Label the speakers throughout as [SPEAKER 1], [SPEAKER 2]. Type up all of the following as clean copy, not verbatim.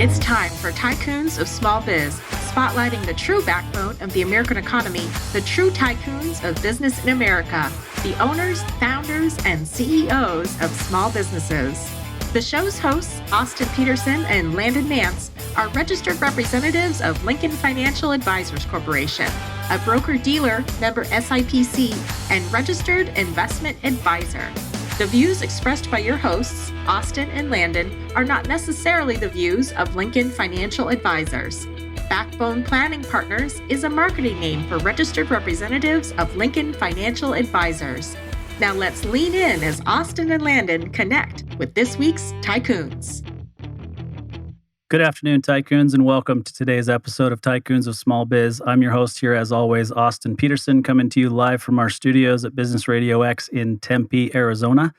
[SPEAKER 1] It's time for Tycoons of Small Biz, spotlighting the true backbone of the American economy, the true tycoons of business in America, the owners, founders, and CEOs of small businesses. The show's hosts, Austin Peterson and Landon Nance, are registered representatives of Lincoln Financial Advisors Corporation, a broker-dealer, member SIPC, and registered investment advisor. The views expressed by your hosts, Austin and Landon, are not necessarily the views of Lincoln Financial Advisors. Backbone Planning Partners is a marketing name for registered representatives of Lincoln Financial Advisors. Now let's lean in as Austin and Landon connect with this week's Tycoons.
[SPEAKER 2] Good afternoon, Tycoons, and welcome to today's episode of Tycoons of Small Biz. I'm your host here, as always, Austin Peterson, coming to you live from our studios at Business RadioX in Tempe, Arizona.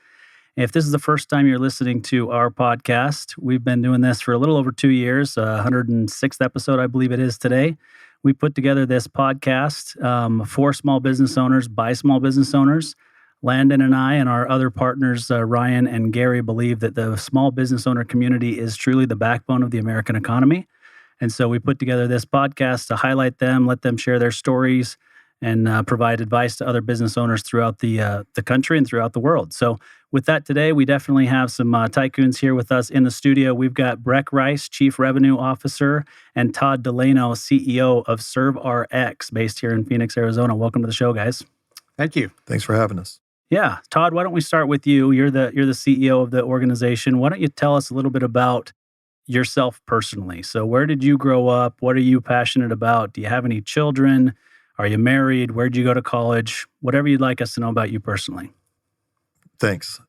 [SPEAKER 2] If this is the first time you're listening to our podcast, we've been doing this for a little over 2 years, 106th episode, I believe it is today. We put together this podcast for small business owners by small business owners. Landon and I and our other partners, Ryan and Gary, believe that the small business owner community is truly the backbone of the American economy. And so we put together this podcast to highlight them, let them share their stories, and provide advice to other business owners throughout the country and throughout the world. So with that today, we definitely have some tycoons here with us in the studio. We've got Breck Rice, Chief Revenue Officer, and Todd Delano, CEO of ServRx, based here in Phoenix, Arizona. Welcome to the show, guys.
[SPEAKER 3] Thank you.
[SPEAKER 4] Thanks for having us.
[SPEAKER 2] Yeah. Todd, why don't we start with you? You're the CEO of the organization. Why don't you tell us a little bit about yourself personally? So where did you grow up? What are you passionate about? Do you have any children? Are you married? Where'd you go to college? Whatever you'd like us to know about you personally.
[SPEAKER 4] Thanks.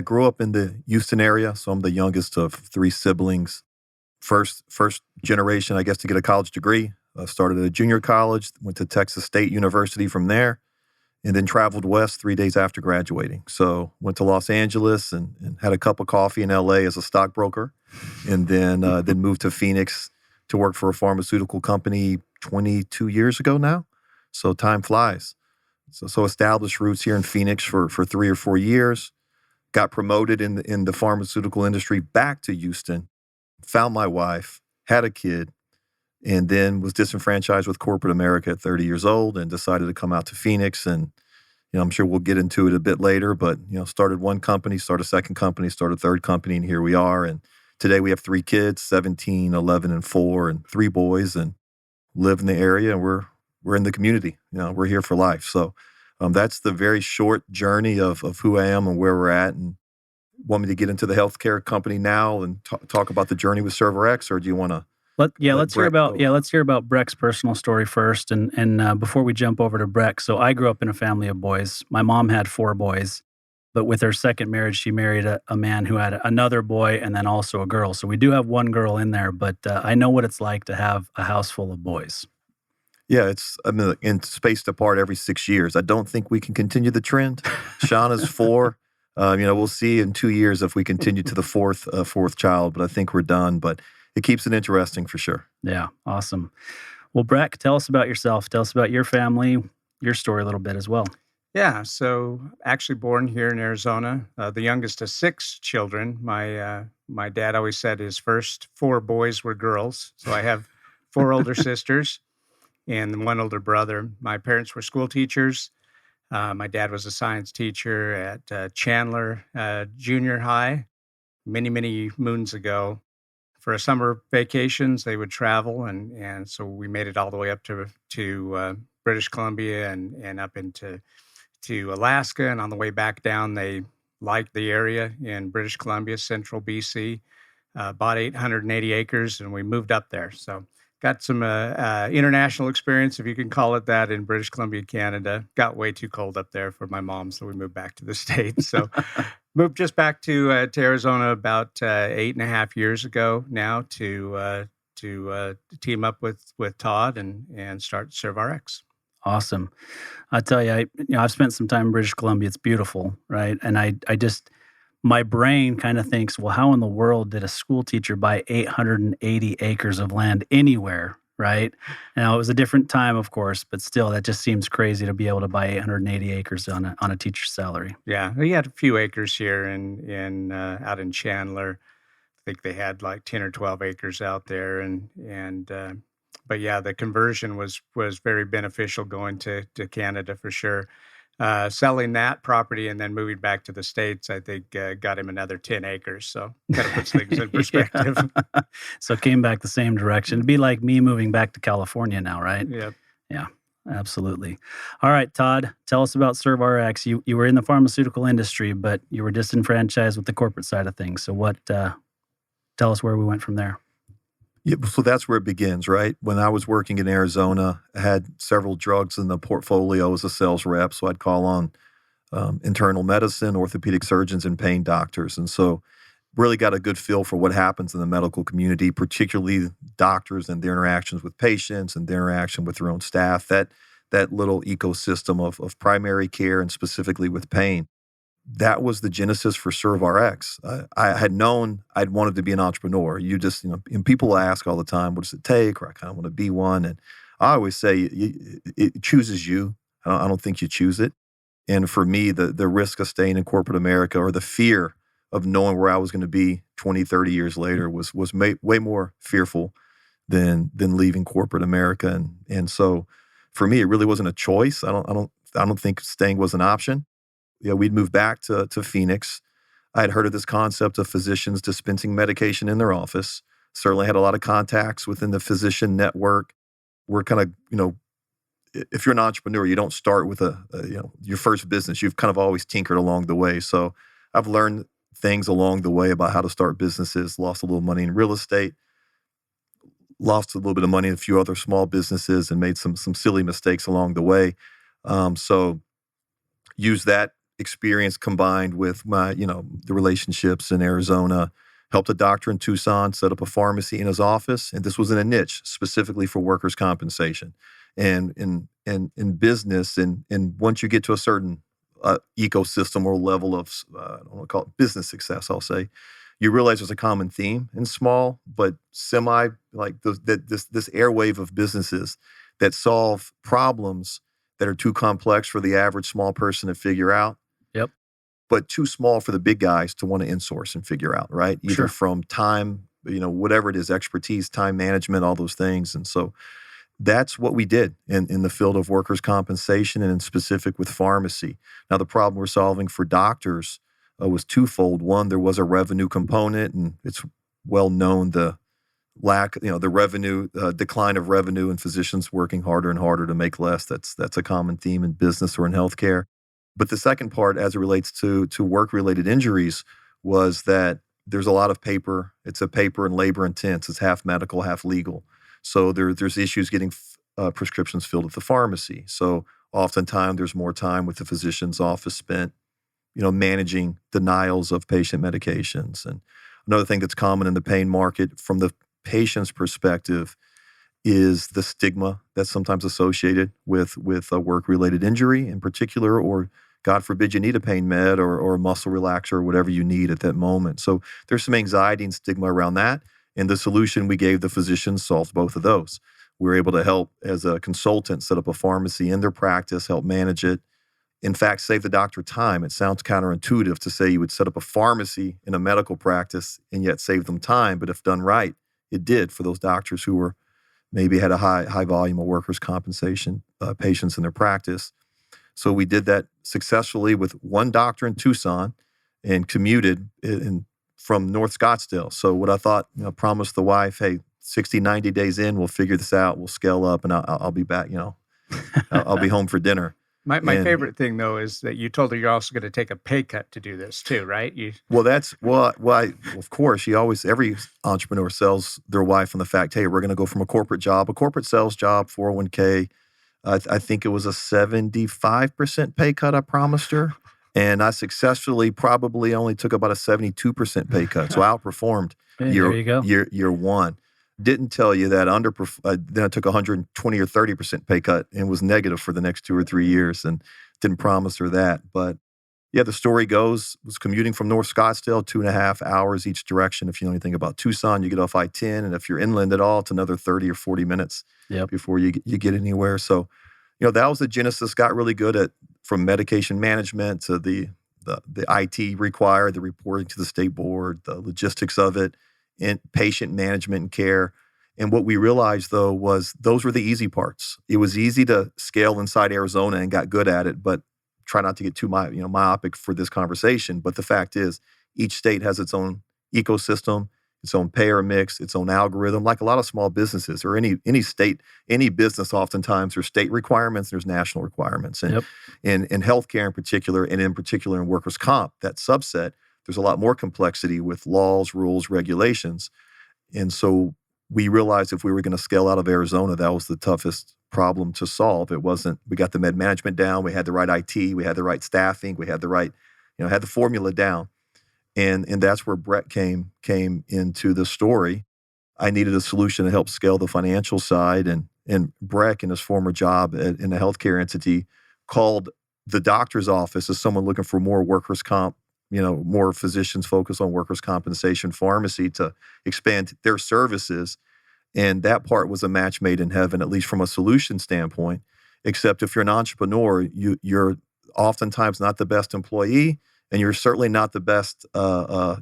[SPEAKER 4] Grew up in the Houston area, so I'm the youngest of 3 siblings. First generation, I guess, to get a college degree. Started at a junior college, went to Texas State University from there, and then traveled west 3 days after graduating. So went to Los Angeles and had a cup of coffee in LA as a stockbroker, and then moved to Phoenix to work for a pharmaceutical company 22 years ago now. So time flies. So established roots here in Phoenix for 3 or 4 years. Got promoted in the pharmaceutical industry back to Houston. Found my wife, had a kid, and then was disenfranchised with corporate America at 30 years old and decided to come out to Phoenix. And, I'm sure we'll get into it a bit later, but, started one company, started a second company, started a third company, and here we are. And today we have 3 kids, 17, 11, and 4, and 3 boys, and live in the area, and we're in the community. We're here for life. So that's the very short journey of who I am and where we're at. And want me to get into the healthcare company now and talk about the journey with ServRx, or do you want to?
[SPEAKER 2] Let's hear about Breck's personal story first, and before we jump over to Breck. So I grew up in a family of boys. My mom had 4 boys, but with her second marriage, she married a man who had another boy and then also a girl. So we do have one girl in there, but I know what it's like to have a house full of boys.
[SPEAKER 4] Yeah, it's spaced apart every 6 years. I don't think we can continue the trend. Shauna's 4. We'll see in 2 years if we continue to the fourth child, but I think we're done. But it keeps it interesting for sure.
[SPEAKER 2] Yeah, awesome. Well, Breck, tell us about yourself. Tell us about your family, your story a little bit as well.
[SPEAKER 3] Yeah, so actually born here in Arizona, the youngest of 6 children. My dad always said his first 4 boys were girls. So I have 4 older sisters and 1 older brother. My parents were school teachers. My dad was a science teacher at Chandler Junior High many, many moons ago. For summer vacations, they would travel, and so we made it all the way up to British Columbia and up into Alaska. And on the way back down, they liked the area in British Columbia, central BC, bought 880 acres, and we moved up there. So got some international experience, if you can call it that, in British Columbia, Canada. Got way too cold up there for my mom, so we moved back to the States. So moved just back to Arizona about 8.5 years ago now to team up with Todd and start ServRx.
[SPEAKER 2] Awesome. I tell you, I've spent some time in British Columbia. It's beautiful, right? And I just, my brain kind of thinks, well, how in the world did a school teacher buy 880 acres of land anywhere, right? Now, it was a different time, of course, but still, that just seems crazy to be able to buy 880 acres on a teacher's salary.
[SPEAKER 3] Yeah, he had a few acres here in out in Chandler. think they had like 10 or 12 acres out there, but yeah, the conversion was very beneficial going to Canada for sure. Selling that property and then moving back to the States, I think got him another 10 acres. So kind of puts things in perspective.
[SPEAKER 2] Yeah. So came back the same direction. It'd be like me moving back to California now, right?
[SPEAKER 3] Yep.
[SPEAKER 2] Yeah, absolutely. All right, Todd, tell us about ServRx. You were in the pharmaceutical industry, but you were disenfranchised with the corporate side of things. So tell us where we went from there.
[SPEAKER 4] Yeah, so that's where it begins, right? When I was working in Arizona, I had several drugs in the portfolio as a sales rep. So I'd call on internal medicine, orthopedic surgeons, and pain doctors. And so really got a good feel for what happens in the medical community, particularly doctors and their interactions with patients and their interaction with their own staff, that little ecosystem of primary care and specifically with pain. That was the genesis for ServRx. I had known I'd wanted to be an entrepreneur. And people ask all the time, what does it take? Or I kind of want to be one. And I always say, it chooses you. I don't think you choose it. And for me, the risk of staying in corporate America or the fear of knowing where I was going to be 20, 30 years later was way more fearful than leaving corporate America. And so for me, it really wasn't a choice. I don't think staying was an option. We'd moved back to Phoenix. I had heard of this concept of physicians dispensing medication in their office. Certainly had a lot of contacts within the physician network. We're kind of, if you're an entrepreneur, you don't start with your first business. You've kind of always tinkered along the way. So I've learned things along the way about how to start businesses, lost a little money in real estate, lost a little bit of money in a few other small businesses, and made some silly mistakes along the way. So use that experience combined with my, the relationships in Arizona, helped a doctor in Tucson set up a pharmacy in his office. And this was in a niche specifically for workers' compensation. And in business, and once you get to a certain ecosystem or level of, I don't want to call it business success, I'll say, you realize there's a common theme in small, but semi, like this airwave of businesses that solve problems that are too complex for the average small person to figure out.
[SPEAKER 2] Yep.
[SPEAKER 4] But too small for the big guys to want to insource and figure out, right? Either
[SPEAKER 2] Sure.
[SPEAKER 4] From time, whatever it is, expertise, time management, all those things. And so that's what we did in the field of workers' compensation and in specific with pharmacy. Now, the problem we're solving for doctors was twofold. One, there was a revenue component, and it's well known the lack, the revenue, decline of revenue and physicians working harder and harder to make less. That's a common theme in business or in healthcare. But the second part, as it relates to work-related injuries, was that there's a lot of paper. It's a paper and labor intense. It's half medical, half legal. So there's issues getting prescriptions filled at the pharmacy. So oftentimes there's more time with the physician's office spent, managing denials of patient medications. And another thing that's common in the pain market from the patient's perspective is the stigma that's sometimes associated with a work-related injury in particular, or God forbid you need a pain med or a muscle relaxer or whatever you need at that moment. So there's some anxiety and stigma around that. And the solution we gave the physicians solves both of those. We were able to help as a consultant set up a pharmacy in their practice, help manage it. In fact, save the doctor time. It sounds counterintuitive to say you would set up a pharmacy in a medical practice and yet save them time. But if done right, it did for those doctors who were maybe had a high volume of workers' compensation patients in their practice. So we did that successfully with one doctor in Tucson and commuted from North Scottsdale. So what I thought, promised the wife, hey, 60, 90 days in, we'll figure this out, we'll scale up, and I'll be back, I'll be home for dinner.
[SPEAKER 3] My favorite thing, though, is that you told her you're also going to take a pay cut to do this, too, right?
[SPEAKER 4] Of course, every entrepreneur sells their wife on the fact, hey, we're going to go from a corporate sales job, 401k. I think it was a 75% pay cut I promised her. And I successfully probably only took about a 72% pay cut. So I outperformed year one. Didn't tell you that then I took 120 or 30% pay cut and was negative for the next 2 or 3 years and didn't promise her that. But yeah, the story goes, was commuting from North Scottsdale, 2.5 hours each direction. If you know anything about Tucson, you get off I-10. And if you're inland at all, it's another 30 or 40 minutes before you get anywhere. So, that was the genesis. Got really good at from medication management to the IT required, the reporting to the state board, the logistics of it. in patient management and care. And what we realized, though, was those were the easy parts. It was easy to scale inside Arizona and got good at it, but try not to get too myopic for this conversation. But the fact is, each state has its own ecosystem, its own payer mix, its own algorithm, like a lot of small businesses or any state, any business. Oftentimes there's state requirements, there's national requirements. And in healthcare in particular, and in particular in workers' comp, that subset, there's a lot more complexity with laws, rules, regulations. And so we realized if we were going to scale out of Arizona, that was the toughest problem to solve. It wasn't, we got the med management down, we had the right IT, we had the right staffing, we had the right, had the formula down. And that's where Breck came into the story. I needed a solution to help scale the financial side. And Breck, in his former job in a healthcare entity, called the doctor's office as someone looking for more workers' comp, more physicians focused on workers' compensation pharmacy to expand their services. And that part was a match made in heaven, at least from a solution standpoint. Except if you're an entrepreneur, you're oftentimes not the best employee, and you're certainly not the best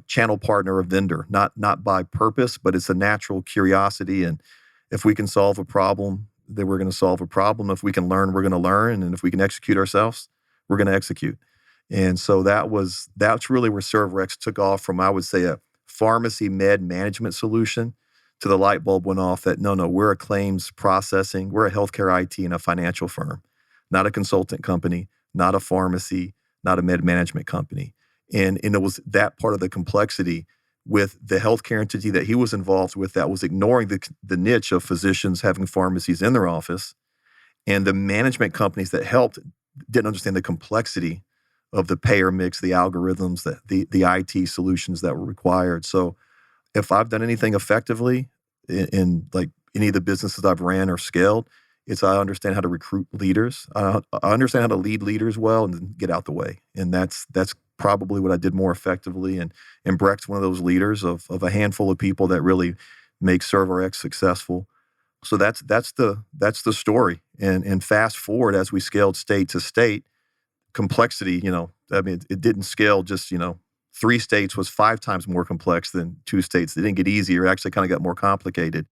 [SPEAKER 4] channel partner or vendor, not by purpose, but it's a natural curiosity. And if we can solve a problem, then we're going to solve a problem. If we can learn, we're going to learn. And if we can execute ourselves, we're going to execute. And so that's really where ServRx took off from, I would say, a pharmacy med management solution to the light bulb went off that, no, we're a claims processing, we're a healthcare IT and a financial firm, not a consultant company, not a pharmacy, not a med management company. And it was that part of the complexity with the healthcare entity that he was involved with that was ignoring the niche of physicians having pharmacies in their office. And the management companies that helped didn't understand the complexity of the payer mix, the algorithms, the IT solutions that were required. So if I've done anything effectively in like any of the businesses I've ran or scaled, it's I understand how to recruit leaders. I understand how to lead leaders well and get out the way. And that's probably what I did more effectively. And Breck's one of those leaders of a handful of people that really make ServRx successful. So that's the story. And fast forward as we scaled state to state, complexity, it didn't scale just, 3 states was 5 times more complex than 2 states. They didn't get easier. It actually kind of got more complicated.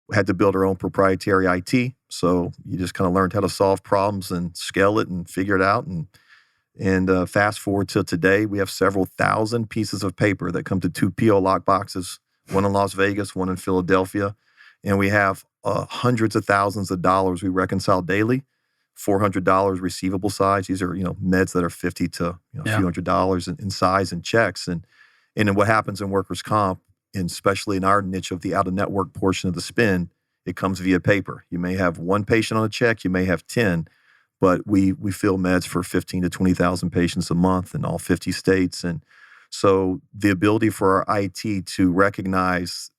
[SPEAKER 4] We had to build our own proprietary IT. So you just kind of learned how to solve problems and scale it and figure it out. And fast forward to today, we have several thousand pieces of paper that come to 2 PO lock boxes, one in Las Vegas, one in Philadelphia. And we have hundreds of thousands of dollars we reconcile daily, $400 receivable size. These are, meds that are $50 to a few $100s in size and checks. And then what happens in workers' comp, and especially in our niche of the out-of-network portion of the spend, it comes via paper. You may have 1 patient on a check, you may have 10, but we fill meds for 15 to 20,000 patients a month in all 50 states. And so the ability for our IT to recognize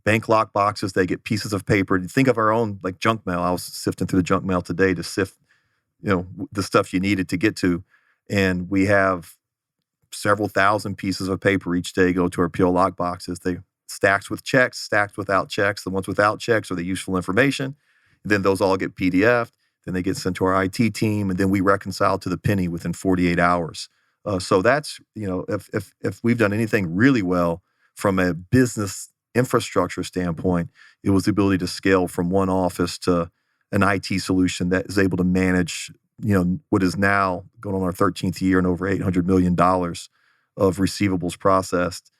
[SPEAKER 4] bank lock boxes, they get pieces of paper. Think of our own like junk mail. I was sifting through the junk mail today to sift, the stuff you needed to get to. And we have several thousand pieces of paper each day go to our PO lock boxes. They stacked with checks, stacked without checks. The ones without checks are the useful information. And then those all get PDF'd. Then they get sent to our IT team, and then we reconcile to the penny within 48 hours. So that's, if we've done anything really well from a business infrastructure standpoint, it was the ability to scale from one office to an IT solution that is able to manage, what is now going on our 13th year and over $800 million of receivables processed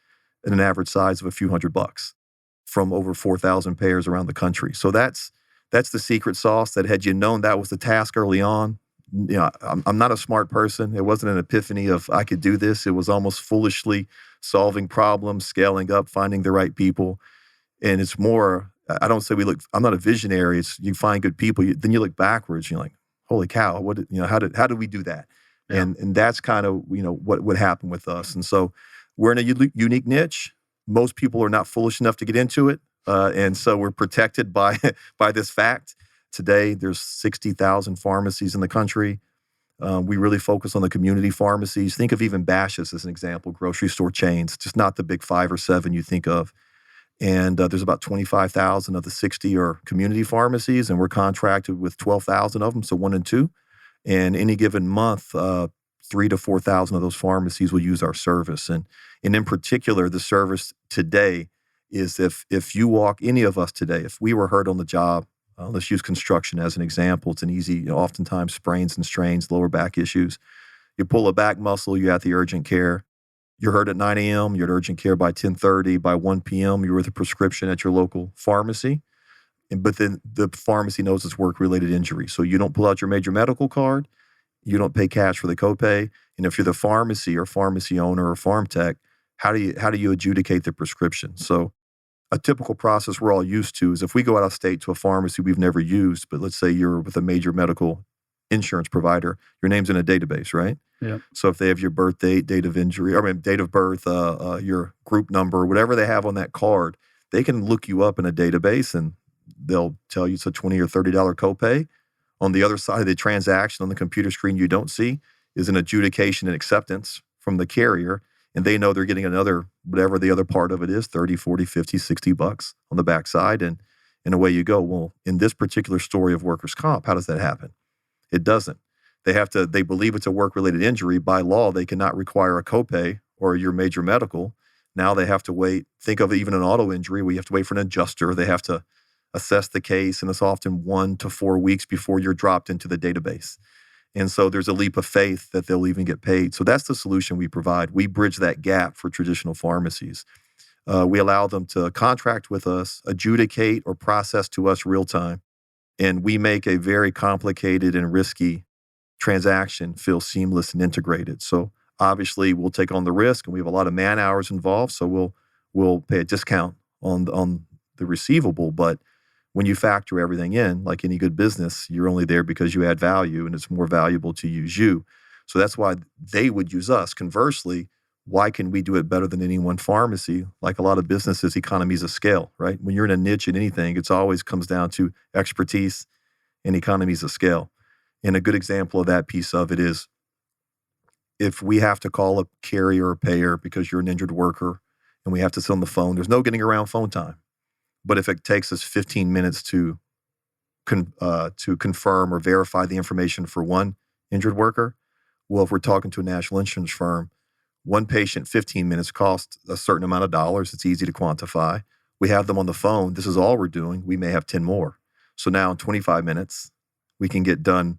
[SPEAKER 4] at an average size of a few $100 from over 4,000 payers around the country. So that's the secret sauce that had you known that was the task early on. I'm not a smart person. It wasn't an epiphany of I could do this. It was almost foolishly solving problems, scaling up, finding the right people. And it's more, I don't say I'm not a visionary. It's you find good people, then you look backwards, you're like, holy cow, how did we do that? Yeah. And that's kind of, what happened with us. And so we're in a unique niche. Most people are not foolish enough to get into it. And so we're protected by this fact. Today, there's 60,000 pharmacies in the country. We really focus on the community pharmacies. Think of even Bashas' as an example, grocery store chains, just not the big 5 or 7 you think of. And there's about 25,000 of the 60 are community pharmacies, and we're contracted with 12,000 of them, so 1 and 2. And any given month, 3,000 to 4,000 of those pharmacies will use our service. And in particular, the service today is if you walk, any of us today, if we were hurt on the job, let's use construction as an example. It's an easy, oftentimes sprains and strains, lower back issues. You pull a back muscle, you're at the urgent care. You're hurt at 9 a.m., you're at urgent care by 10:30. By 1 p.m., you're with a prescription at your local pharmacy. But then the pharmacy knows it's work-related injury. So you don't pull out your major medical card. You don't pay cash for the copay. And if you're the pharmacy or pharmacy owner or farm tech, how do you adjudicate the prescription? So a typical process we're all used to is if we go out of state to a pharmacy we've never used, but let's say you're with a major medical insurance provider, your name's in a database, right?
[SPEAKER 2] Yeah.
[SPEAKER 4] So if they have your birth date, date of injury, date of birth, your group number, whatever they have on that card, they can look you up in a database and they'll tell you it's a $20 or $30 copay. On the other side of the transaction on the computer screen you don't see is an adjudication and acceptance from the carrier. And they know they're getting another, whatever the other part of it is, 30, 40, 50, 60 bucks on the backside. And away you go. Well, in this particular story of workers' comp, how does that happen? It doesn't. They believe it's a work-related injury. By law, they cannot require a copay or your major medical. Now they have to wait. Think of even an auto injury where you have to wait for an adjuster. They have to assess the case, and it's often 1 to 4 weeks before you're dropped into the database. And so there's a leap of faith that they'll even get paid. So that's the solution we provide. We bridge that gap for traditional pharmacies. We allow them to contract with us, adjudicate or process to us real time, and we make a very complicated and risky transaction feel seamless and integrated. So obviously we'll take on the risk, and we have a lot of man hours involved, so we'll pay a discount on the receivable. But when you factor everything in, like any good business, you're only there because you add value, and it's more valuable to use you. So that's why they would use us. Conversely, why can we do it better than any one pharmacy? Like a lot of businesses, economies of scale, right? When you're in a niche in anything, it always comes down to expertise and economies of scale. And a good example of that piece of it is if we have to call a carrier or payer because you're an injured worker and we have to sit on the phone, there's no getting around phone time. But if it takes us 15 minutes to confirm or verify the information for one injured worker, well, if we're talking to a national insurance firm, one patient, 15 minutes costs a certain amount of dollars. It's easy to quantify. We have them on the phone. This is all we're doing. We may have 10 more. So now in 25 minutes, we can get done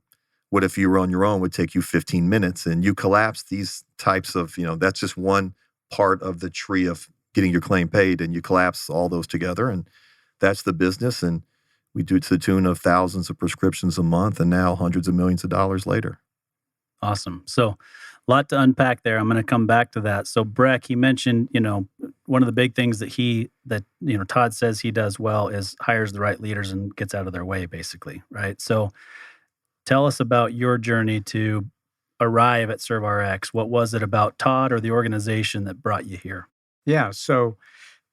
[SPEAKER 4] what if you were on your own would take you 15 minutes. And you collapse these types of, that's just one part of the tree of getting your claim paid, and you collapse all those together, and that's the business. And we do it to the tune of thousands of prescriptions a month, and now hundreds of millions of dollars later.
[SPEAKER 2] Awesome. So a lot to unpack there. I'm going to come back to that. So Breck, he mentioned, one of the big things that Todd says he does well is hires the right leaders and gets out of their way, basically, right? So tell us about your journey to arrive at ServRx. What was it about Todd or the organization that brought you here?
[SPEAKER 3] Yeah. So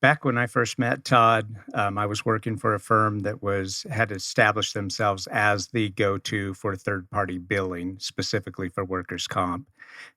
[SPEAKER 3] back when I first met Todd, I was working for a firm that had established themselves as the go-to for third-party billing, specifically for workers' comp.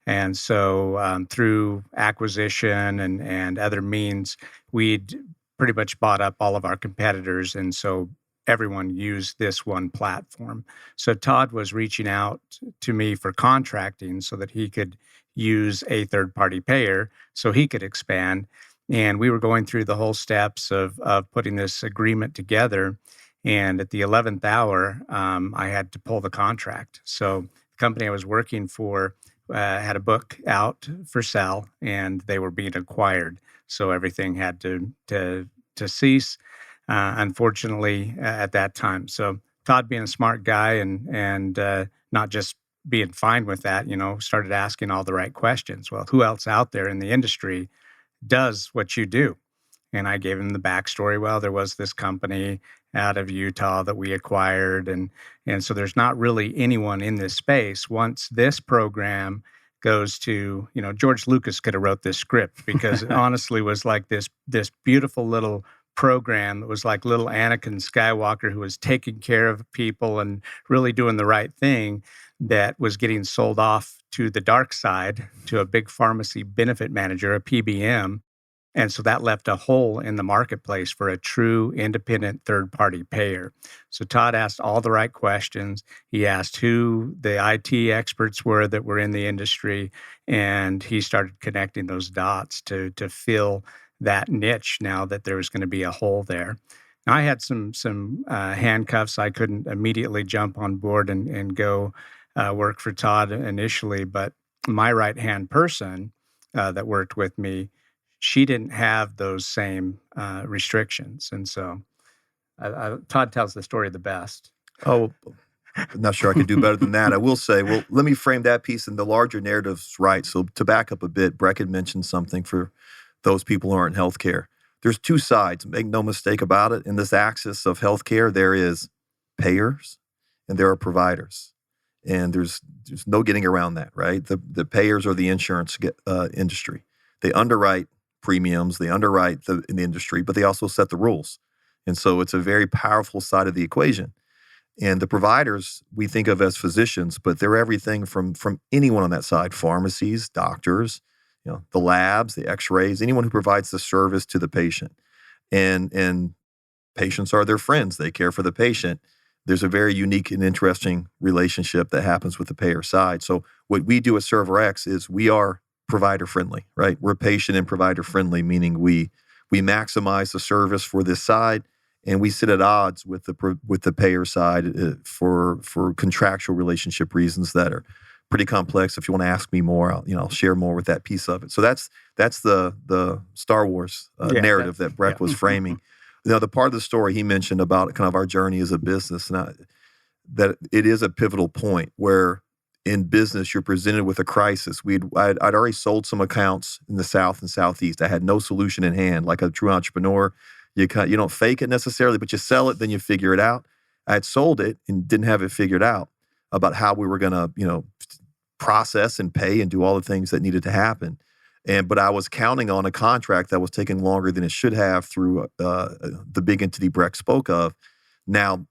[SPEAKER 3] And so through acquisition and other means, we'd pretty much bought up all of our competitors. And so everyone used this one platform. So Todd was reaching out to me for contracting so that he could use a third-party payer so he could expand. And we were going through the whole steps of putting this agreement together. And at the 11th hour, I had to pull the contract. So the company I was working for had a book out for sale, and they were being acquired. So everything had to cease, unfortunately, at that time. So Todd, being a smart guy and not just being fine with that, started asking all the right questions. Well, who else out there in the industry does what you do? And I gave him the backstory. Well, there was this company out of Utah that we acquired. And so there's not really anyone in this space. Once this program goes to, George Lucas could have wrote this script, because it honestly was like this beautiful little program that was like little Anakin Skywalker, who was taking care of people and really doing the right thing, that was getting sold off to the dark side to a big pharmacy benefit manager, a PBM. And so that left a hole in the marketplace for a true independent third-party payer. So Todd asked all the right questions. He asked who the IT experts were that were in the industry, and he started connecting those dots to fill that niche now that there was going to be a hole there. Now, I had some handcuffs. I couldn't immediately jump on board and go work for Todd initially, but my right-hand person that worked with me, she didn't have those same restrictions. And so Todd tells the story the best.
[SPEAKER 4] Oh, I'm not sure I could do better than that. I will say, well, let me frame that piece in the larger narratives, right? So to back up a bit, Breck had mentioned something for those people who aren't in healthcare. There's two sides, make no mistake about it. In this axis of healthcare, there is payers and there are providers. And there's no getting around that, right? The payers are the insurance industry. They underwrite premiums, they underwrite in the industry, but they also set the rules. And so it's a very powerful side of the equation. And the providers we think of as physicians, but they're everything from anyone on that side: pharmacies, doctors, the labs, the x-rays, anyone who provides the service to the patient. And patients are their friends. They care for the patient. There's a very unique and interesting relationship that happens with the payer side. So what we do at ServRx is we are provider friendly, right? We're patient and provider friendly, meaning we maximize the service for this side, and we sit at odds with the payer side for contractual relationship reasons that are pretty complex. If you want to ask me more, I'll share more with that piece of it. So that's the Star Wars narrative that Breck was framing. The part of the story he mentioned about kind of our journey as a business, that it is a pivotal point where in business you're presented with a crisis. I'd already sold some accounts in the South and Southeast. I had no solution in hand. Like a true entrepreneur, you don't fake it necessarily, but you sell it, then you figure it out. I had sold it and didn't have it figured out about how we were going to, process and pay and do all the things that needed to happen. But I was counting on a contract that was taking longer than it should have through the big entity Breck spoke of. Now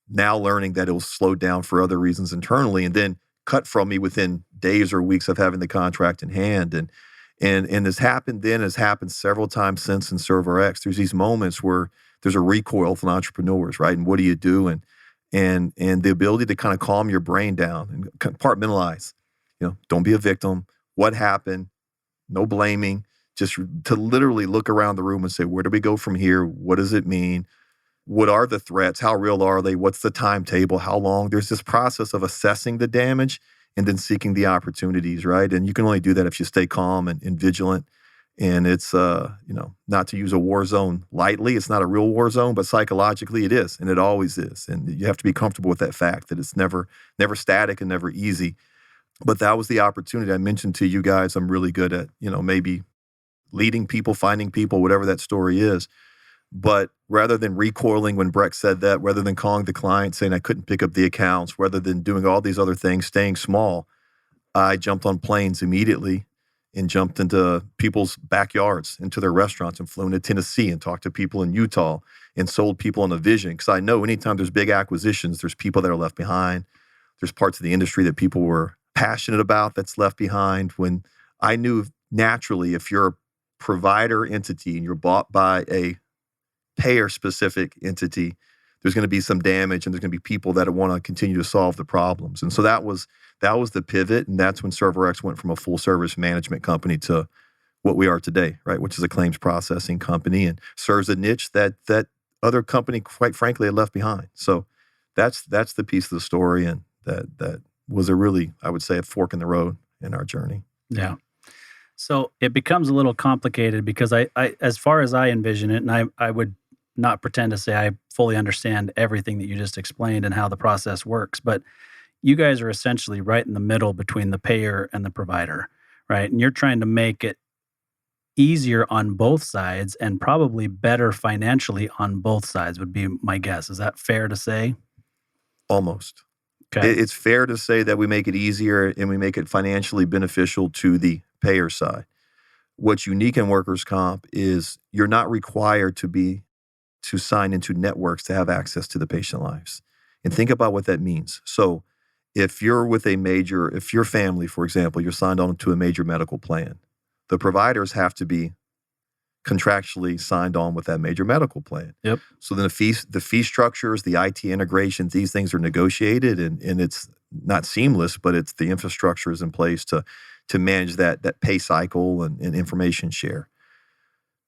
[SPEAKER 4] learning that it was slowed down for other reasons internally, and then cut from me within days or weeks of having the contract in hand. And this happened then, has happened several times since in ServRx. There's these moments where there's a recoil from entrepreneurs, right? And what do you do? And the ability to kind of calm your brain down and compartmentalize. Don't be a victim. What happened? No blaming. Just to literally look around the room and say, where do we go from here? What does it mean? What are the threats? How real are they? What's the timetable? How long? There's this process of assessing the damage and then seeking the opportunities, right? And you can only do that if you stay calm and vigilant. And it's, not to use a war zone lightly. It's not a real war zone, but psychologically it is, and it always is. And you have to be comfortable with that fact that it's never static and never easy. But that was the opportunity. I mentioned to you guys, I'm really good at, maybe leading people, finding people, whatever that story is. But rather than recoiling when Breck said that, rather than calling the client saying I couldn't pick up the accounts, rather than doing all these other things, staying small, I jumped on planes immediately and jumped into people's backyards, into their restaurants, and flew into Tennessee and talked to people in Utah and sold people on a vision. Because I know anytime there's big acquisitions, there's people that are left behind. There's parts of the industry that people were passionate about that's left behind. When I knew naturally, if you're a provider entity and you're bought by a payer-specific entity, there's going to be some damage and there's going to be people that want to continue to solve the problems. And so that was the pivot, and that's when ServRx went from a full-service management company to what we are today, right, which is a claims processing company and serves a niche that other company, quite frankly, had left behind. So that's the piece of the story, and that was a really, I would say, a fork in the road in our journey.
[SPEAKER 2] Yeah. So it becomes a little complicated because I as far as I envision it, and I would not pretend to say I fully understand everything that you just explained and how the process works, but you guys are essentially right in the middle between the payer and the provider, right? And you're trying to make it easier on both sides and probably better financially on both sides would be my guess. Is that fair to say?
[SPEAKER 4] Almost.
[SPEAKER 2] Okay.
[SPEAKER 4] It's fair to say that we make it easier and we make it financially beneficial to the payer side. What's unique in workers' comp is you're not required to sign into networks to have access to the patient lives. And think about what that means. So if your family, for example, you're signed on to a major medical plan, the providers have to be contractually signed on with that major medical plan.
[SPEAKER 2] Yep.
[SPEAKER 4] So then the fee structures, the IT integrations, these things are negotiated, and it's not seamless, but it's the infrastructure is in place to manage that pay cycle and information share.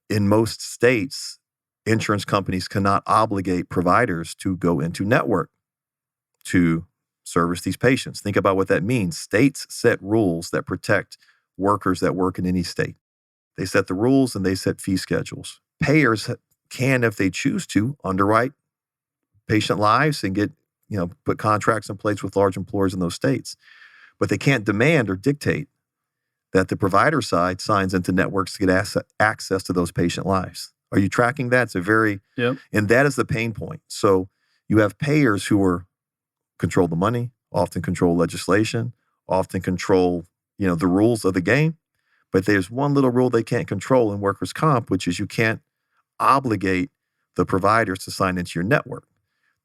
[SPEAKER 4] in most states, insurance companies cannot obligate providers to go into network to service these patients. Think about what that means. States set rules that protect workers that work in any state. They set the rules and they set fee schedules. Payers can, if they choose to, underwrite patient lives and get, put contracts in place with large employers in those states. But they can't demand or dictate that the provider side signs into networks to get access to those patient lives. Are you tracking that? It's and that is the pain point. So you have payers who control the money, often control legislation, often control, the rules of the game. But there's one little rule they can't control in workers' comp, which is you can't obligate the providers to sign into your network.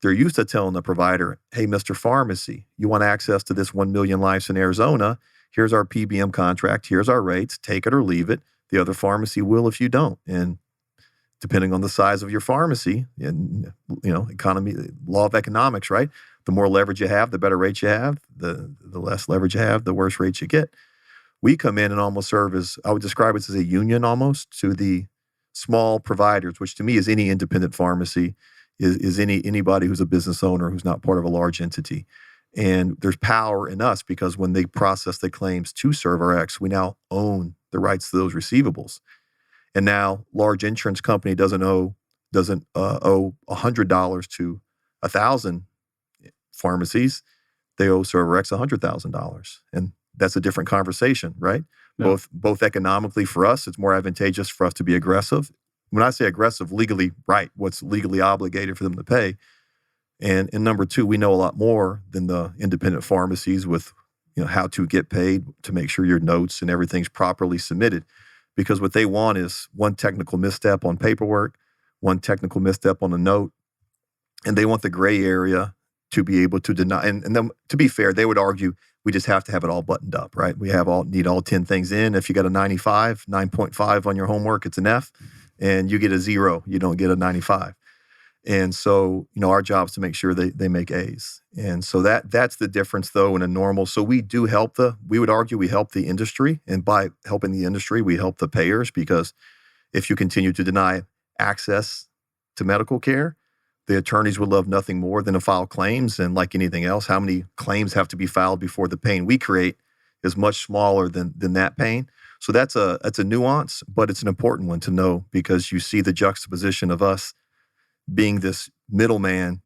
[SPEAKER 4] They're used to telling the provider, hey, Mr. Pharmacy, you want access to this 1 million lives in Arizona? Here's our PBM contract. Here's our rates. Take it or leave it. The other pharmacy will if you don't. And depending on the size of your pharmacy and, economy, law of economics, right? The more leverage you have, the better rates you have. The less leverage you have, the worse rates you get. We come in and almost serve as, I would describe it as a union almost to the small providers, which to me is any independent pharmacy, is anybody who's a business owner who's not part of a large entity. And there's power in us because when they process the claims to ServRx, we now own the rights to those receivables. And now large insurance company doesn't owe $100 to 1,000 pharmacies. They owe ServRx $100,000. And that's a different conversation, right? Yeah. Both economically for us, it's more advantageous for us to be aggressive. When I say aggressive, legally right, what's legally obligated for them to pay. And number two, we know a lot more than the independent pharmacies with, how to get paid to make sure your notes and everything's properly submitted. Because what they want is one technical misstep on paperwork, one technical misstep on a note, and they want the gray area to be able to deny. And then, to be fair, they would argue we just have to have it all buttoned up, right? We need all 10 things in. If you got a 95, 9.5 on your homework, it's an F, and you get a 0, you don't get a 95. And so, our job is to make sure they make A's. And so that's the difference, though, in a normal. So we do help we would argue we help the industry. And by helping the industry, we help the payers, because if you continue to deny access to medical care, the attorneys would love nothing more than to file claims. And like anything else, how many claims have to be filed before the pain we create is much smaller than that pain. So that's a nuance, but it's an important one to know, because you see the juxtaposition of us being this middleman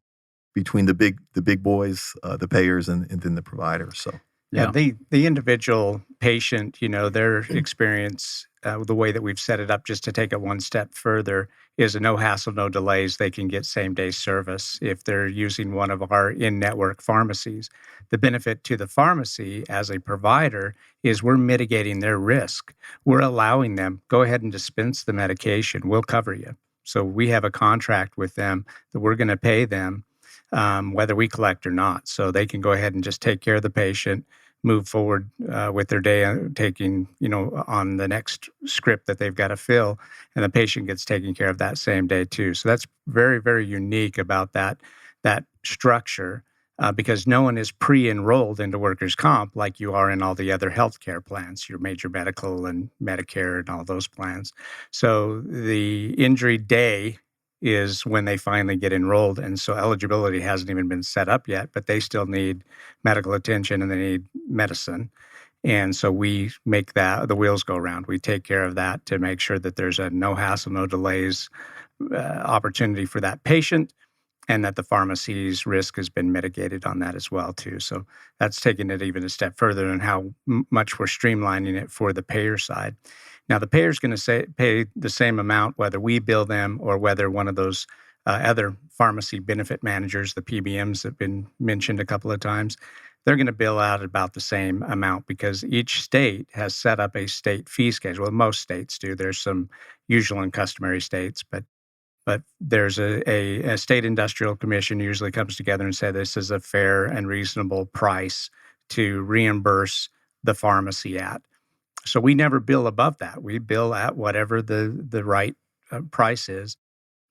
[SPEAKER 4] between the big boys, the payers, and then the providers. So
[SPEAKER 3] yeah, the individual patient, their experience, the way that we've set it up, just to take it one step further, is a no hassle, no delays. They can get same day service if they're using one of our in-network pharmacies. The benefit to the pharmacy as a provider is we're mitigating their risk. We're allowing them, go ahead and dispense the medication. We'll cover you. So we have a contract with them that we're going to pay them whether we collect or not. So they can go ahead and just take care of the patient, move forward with their day, taking, on the next script that they've got to fill, and the patient gets taken care of that same day too. So that's very, very unique about that structure, because no one is pre-enrolled into workers' comp like you are in all the other healthcare plans, your major medical and Medicare and all those plans. So the injury day is when they finally get enrolled. And so eligibility hasn't even been set up yet, but they still need medical attention and they need medicine. And so we make the wheels go around. We take care of that to make sure that there's a no hassle, no delays opportunity for that patient, and that the pharmacy's risk has been mitigated on that as well too. So that's taking it even a step further in how much we're streamlining it for the payer side. Now, the payer's going to pay the same amount whether we bill them or whether one of those other pharmacy benefit managers, the PBMs that have been mentioned a couple of times, they're going to bill out about the same amount, because each state has set up a state fee schedule. Most states do. There's some usual and customary states, but there's a state industrial commission usually comes together and say this is a fair and reasonable price to reimburse the pharmacy at. So we never bill above that. We bill at whatever the right price is.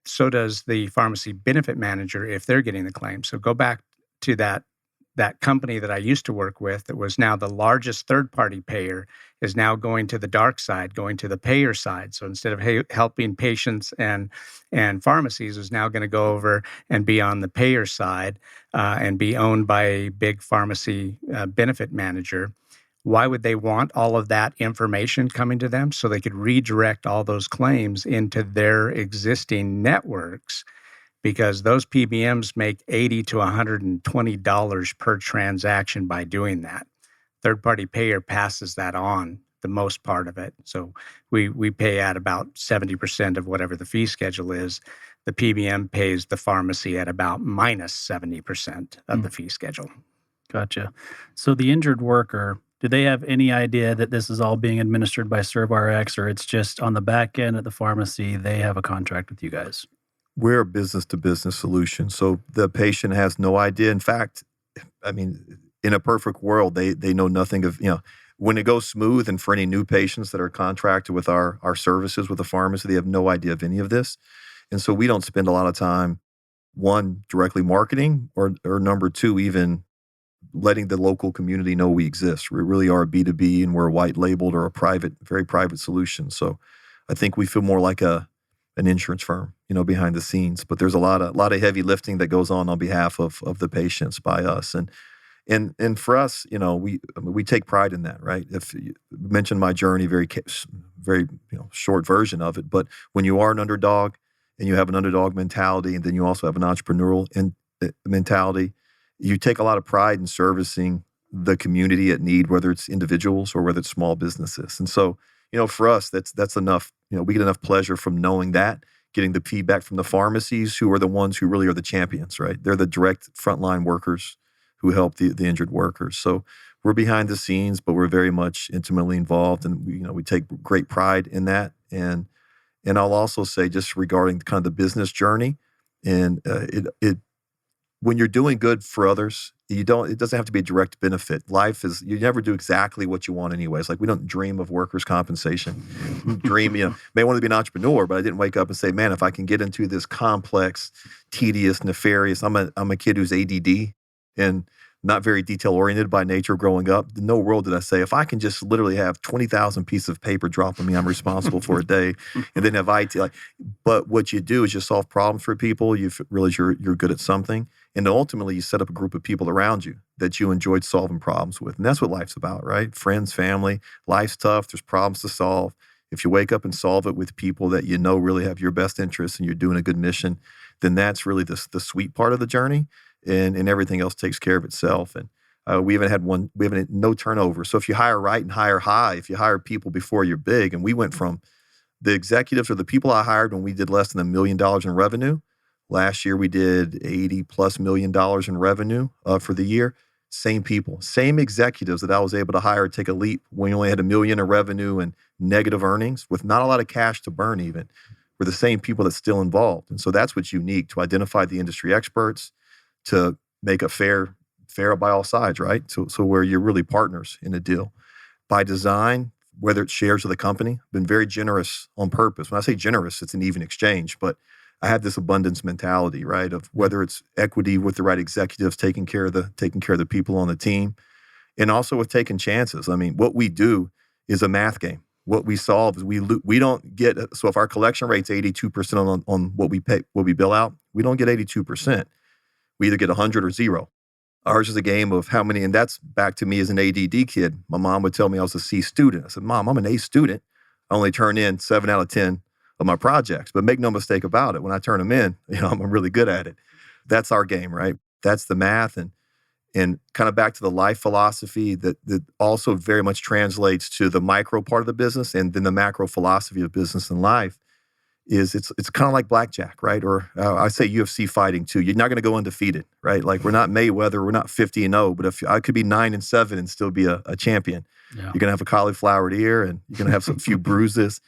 [SPEAKER 3] So does the pharmacy benefit manager if they're getting the claim. So go back to that that company that I used to work with that was now the largest third-party payer is now going to the dark side, going to the payer side. So instead of helping patients and pharmacies, is now going to go over and be on the payer side and be owned by a big pharmacy benefit manager. Why would they want all of that information coming to them? So they could redirect all those claims into their existing networks, because those PBMs make $80 to $120 per transaction by doing that. Third-party payer passes that on, the most part of it. So we pay at about 70% of whatever the fee schedule is. The PBM pays the pharmacy at about minus 70% of the fee schedule.
[SPEAKER 2] Gotcha. So the injured worker, do they have any idea that this is all being administered by ServRx, or it's just on the back end at the pharmacy, they have a contract with you guys?
[SPEAKER 4] We're a business-to-business solution, so the patient has no idea. In fact, I mean, in a perfect world, they know nothing of, when it goes smooth, and for any new patients that are contracted with our services with the pharmacy, they have no idea of any of this. And so we don't spend a lot of time, one, directly marketing, or number two, even letting the local community know we exist. We really are a B2B, and we're white labeled or a very private solution. So I think we feel more like an insurance firm, behind the scenes. But there's a lot of heavy lifting that goes on behalf of the patients by us. And for us, we take pride in that, right? If you mentioned my journey, very short version of it, but when you are an underdog and you have an underdog mentality, and then you also have an entrepreneurial mentality, you take a lot of pride in servicing the community at need, whether it's individuals or whether it's small businesses. And so, for us, that's enough. We get enough pleasure from knowing that, getting the feedback from the pharmacies, who are the ones who really are the champions, right? They're the direct frontline workers who help the injured workers. So we're behind the scenes, but we're very much intimately involved, and we take great pride in that. And I'll also say, just regarding kind of the business journey, and when you're doing good for others, it doesn't have to be a direct benefit. Life is, you never do exactly what you want anyways. Like, we don't dream of workers' compensation. May want to be an entrepreneur, but I didn't wake up and say, man, if I can get into this complex, tedious, nefarious, I'm a kid who's ADD and not very detail-oriented by nature growing up. In no world did I say, if I can just literally have 20,000 pieces of paper drop on me, I'm responsible for a day, and then have IT. But what you do is you solve problems for people. You realize you're good at something. And ultimately, you set up a group of people around you that you enjoyed solving problems with. And that's what life's about, right? Friends, family. Life's tough. There's problems to solve. If you wake up and solve it with people that really have your best interests, and you're doing a good mission, then that's really the sweet part of the journey. And everything else takes care of itself. And we haven't had no turnover. So if you hire right and hire high, if you hire people before you're big, and we went from the executives, or the people I hired when we did less than $1 million in revenue. Last year, we did $80+ million in revenue for the year. Same people, same executives that I was able to hire take a leap when you only had $1 million in revenue and negative earnings with not a lot of cash to burn even, were the same people that's still involved. And so that's what's unique, to identify the industry experts, to make a fair by all sides, right? So where you're really partners in a deal. By design, whether it's shares of the company, been very generous on purpose. When I say generous, it's an even exchange, but I have this abundance mentality, right? Of whether it's equity with the right executives, taking care of the people on the team, and also with taking chances. I mean, what we do is a math game. What we solve is we don't get, so if our collection rate's 82% on what we bill out, we don't get 82%. We either get 100 or 0. Ours is a game of how many, and that's back to me as an ADD kid. My mom would tell me I was a C student. I said, Mom, I'm an A student. I only turn in 7 out of 10 of my projects, but make no mistake about it. When I turn them in, I'm really good at it. That's our game, right? That's the math. And kind of back to the life philosophy that also very much translates to the micro part of the business, and then the macro philosophy of business and life is it's kind of like blackjack, right? Or I say UFC fighting too. You're not going to go undefeated, right? Like, we're not Mayweather, we're not 50-0, but if I could be 9-7 and still be a champion, You're going to have a cauliflowered ear, and you're going to have some few bruises.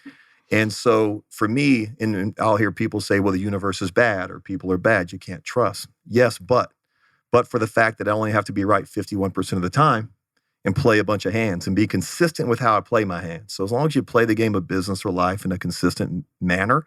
[SPEAKER 4] And so for me, and I'll hear people say, well, the universe is bad, or people are bad, you can't trust. Yes, but for the fact that I only have to be right 51% of the time and play a bunch of hands and be consistent with how I play my hands. So as long as you play the game of business or life in a consistent manner,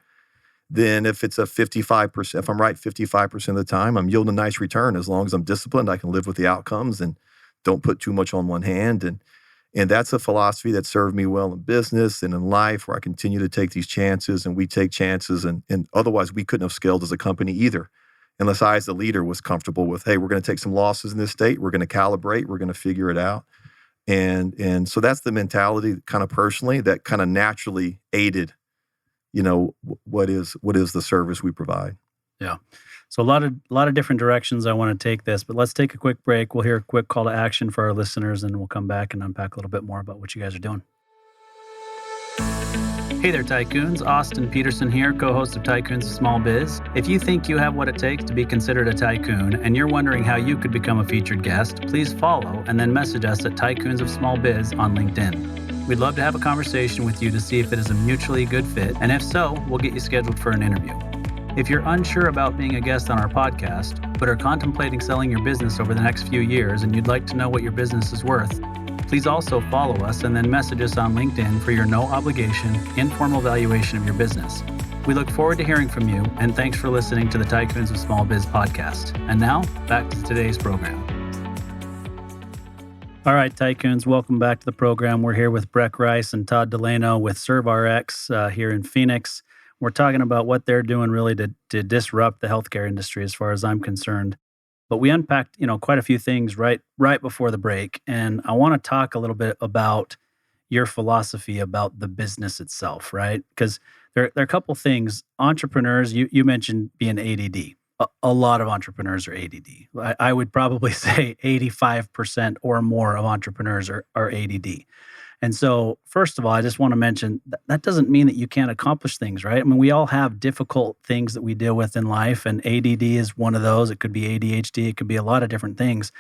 [SPEAKER 4] then if it's a 55%, if I'm right 55% of the time, I'm yielding a nice return. As long as I'm disciplined, I can live with the outcomes and don't put too much on one hand. And that's a philosophy that served me well in business and in life, where I continue to take these chances, and we take chances. And otherwise, we couldn't have scaled as a company either, unless I, as the leader, was comfortable with, hey, we're going to take some losses in this state. We're going to calibrate. We're going to figure it out. And so that's the mentality, kind of personally, that kind of naturally aided, what is the service we provide.
[SPEAKER 2] Yeah. So a lot of different directions I want to take this, but let's take a quick break. We'll hear a quick call to action for our listeners, and we'll come back and unpack a little bit more about what you guys are doing. Hey there, Tycoons. Austin Peterson here, co-host of Tycoons of Small Biz. If you think you have what it takes to be considered a tycoon and you're wondering how you could become a featured guest, please follow and then message us at Tycoons of Small Biz on LinkedIn. We'd love to have a conversation with you to see if it is a mutually good fit, and if so, we'll get you scheduled for an interview. If you're unsure about being a guest on our podcast, but are contemplating selling your business over the next few years and you'd like to know what your business is worth, please also follow us and then message us on LinkedIn for your no-obligation, informal valuation of your business. We look forward to hearing from you, and thanks for listening to the Tycoons of Small Biz podcast. And now, back to today's program. All right, Tycoons, welcome back to the program. We're here with Breck Rice and Todd Delano with ServRx here in Phoenix. We're talking about what they're doing really to disrupt the healthcare industry as far as I'm concerned. But we unpacked, quite a few things right before the break. And I want to talk a little bit about your philosophy about the business itself, right? Because there are a couple things. Entrepreneurs, you mentioned being ADD. A lot of entrepreneurs are ADD. I would probably say 85% or more of entrepreneurs are ADD. And so, first of all, I just want to mention that doesn't mean that you can't accomplish things, right? I mean, we all have difficult things that we deal with in life, and ADD is one of those. It could be ADHD. It could be a lot of different things.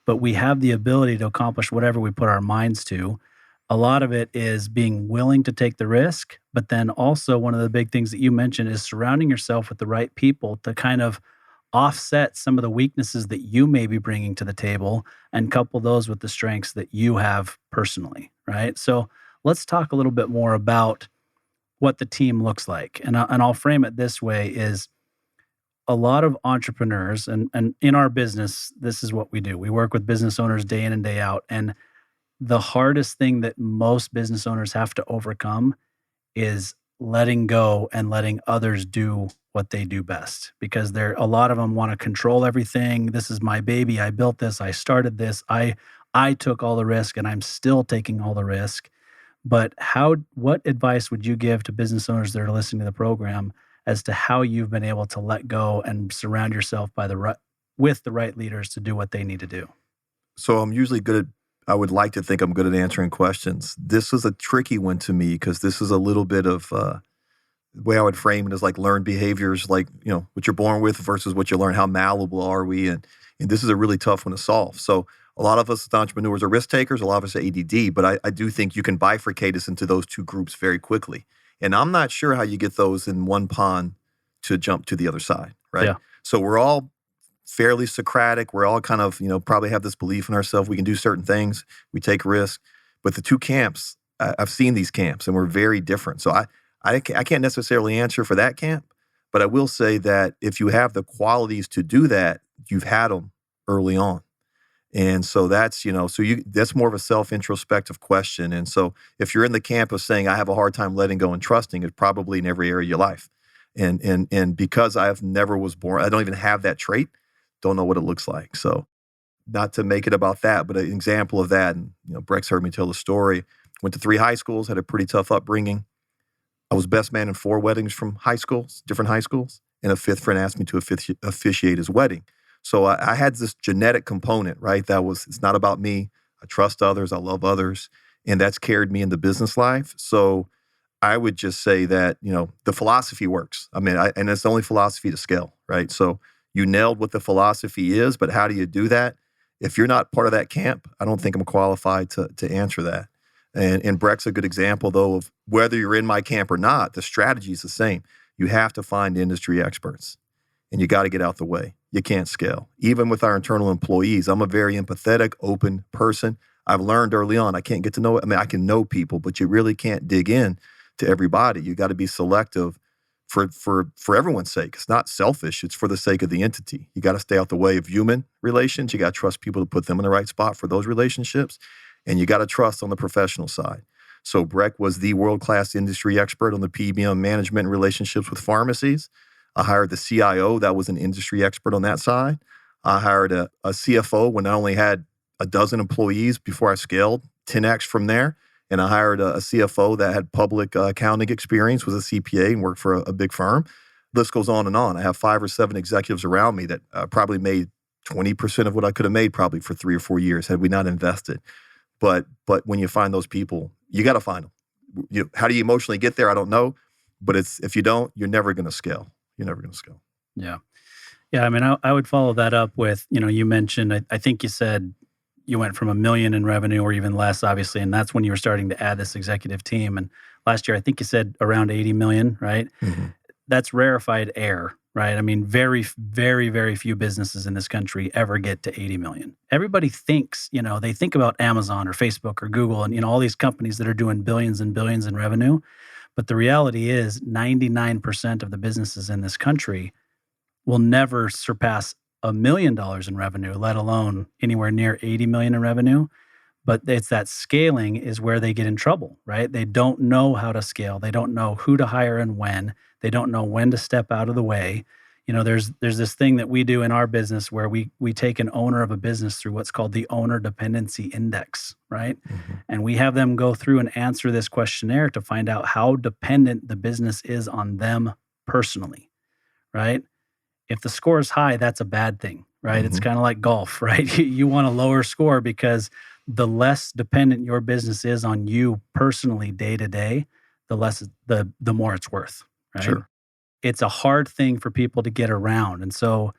[SPEAKER 2] But we have the ability to accomplish whatever we put our minds to. A lot of it is being willing to take the risk, but then also one of the big things that you mentioned is surrounding yourself with the right people to kind of offset some of the weaknesses that you may be bringing to the table and couple those with the strengths that you have personally, right? So let's talk a little bit more about what the team looks like. And I'll frame it this way is a lot of entrepreneurs, and in our business, this is what we do. We work with business owners day in and day out. And the hardest thing that most business owners have to overcome is letting go and letting others do what they do best, because a lot of them want to control everything. This is my baby. I built this. I started this. I took all the risk, and I'm still taking all the risk. But what advice would you give to business owners that are listening to the program as to how you've been able to let go and surround yourself with the right leaders to do what they need to do?
[SPEAKER 4] So I'm usually I would like to think I'm good at answering questions. This is a tricky one to me because this is a little bit of the way I would frame it is like learned behaviors, like, what you're born with versus what you learn. How malleable are we? And this is a really tough one to solve. So a lot of us as entrepreneurs are risk takers. A lot of us are ADD, but I do think you can bifurcate us into those two groups very quickly. And I'm not sure how you get those in one pond to jump to the other side, right?
[SPEAKER 2] Yeah.
[SPEAKER 4] So we're all fairly Socratic. We're all kind of, probably have this belief in ourselves. We can do certain things. We take risks. But the two camps, I've seen these camps, and we're very different. So I can't necessarily answer for that camp, but I will say that if you have the qualities to do that, you've had them early on. And so that's, that's more of a self-introspective question. And so if you're in the camp of saying, I have a hard time letting go and trusting, it's probably in every area of your life. And because never was born, I don't even have that trait, don't know what it looks like. So not to make it about that, but an example of that. And, Breck's heard me tell the story. Went to 3 high schools, had a pretty tough upbringing. I was best man in 4 weddings from high schools, different high schools. And a 5th friend asked me to officiate his wedding. So I had this genetic component, right? It's not about me. I trust others. I love others. And that's carried me into business life. So I would just say that, the philosophy works. I mean, and it's the only philosophy to scale, right? So you nailed what the philosophy is, but how do you do that? If you're not part of that camp, I don't think I'm qualified to answer that. And Breck's a good example, though, of whether you're in my camp or not, the strategy is the same. You have to find industry experts, and you got to get out the way. You can't scale. Even with our internal employees, I'm a very empathetic, open person. I've learned early on, I can't get to know, I can know people, but you really can't dig in to everybody. You got to be selective for everyone's sake. It's not selfish. It's for the sake of the entity. You got to stay out the way of human relations. You got to trust people to put them in the right spot for those relationships. And you got to trust on the professional side. So Breck was the world-class industry expert on the PBM management and relationships with pharmacies. I hired the CIO that was an industry expert on that side. I hired a CFO when I only had a dozen employees before I scaled 10x from there. And I hired a CFO that had public accounting experience, was a CPA, and worked for a big firm. List goes on and on. I have 5 or 7 executives around me that probably made 20% of what I could have made probably for 3 or 4 years had we not invested. But when you find those people, you got to find them. How do you emotionally get there? I don't know. But if you don't, you're never going to scale. You're never going to scale.
[SPEAKER 2] Yeah. Yeah. I mean, I would follow that up with, you mentioned, I think you said you went from $1 million in revenue or even less, obviously. And that's when you were starting to add this executive team. And last year, I think you said around 80 million, right?
[SPEAKER 4] Mm-hmm.
[SPEAKER 2] That's rarefied air, right? I mean, very, very, very few businesses in this country ever get to 80 million. Everybody thinks, they think about Amazon or Facebook or Google and, all these companies that are doing billions and billions in revenue. But the reality is 99% of the businesses in this country will never surpass $1 million in revenue, let alone anywhere near 80 million in revenue. But it's that scaling is where they get in trouble, right? They don't know how to scale. They don't know who to hire and when. They don't know when to step out of the way. There's this thing that we do in our business where we take an owner of a business through what's called the owner dependency index, right?
[SPEAKER 4] Mm-hmm.
[SPEAKER 2] And we have them go through and answer this questionnaire to find out how dependent the business is on them personally, right? If the score is high, that's a bad thing, right?
[SPEAKER 4] Mm-hmm.
[SPEAKER 2] It's kind of like golf, right? You want a lower score because the less dependent your business is on you personally day to day, the more it's worth, right?
[SPEAKER 4] Sure.
[SPEAKER 2] It's a hard thing for people to get around. And so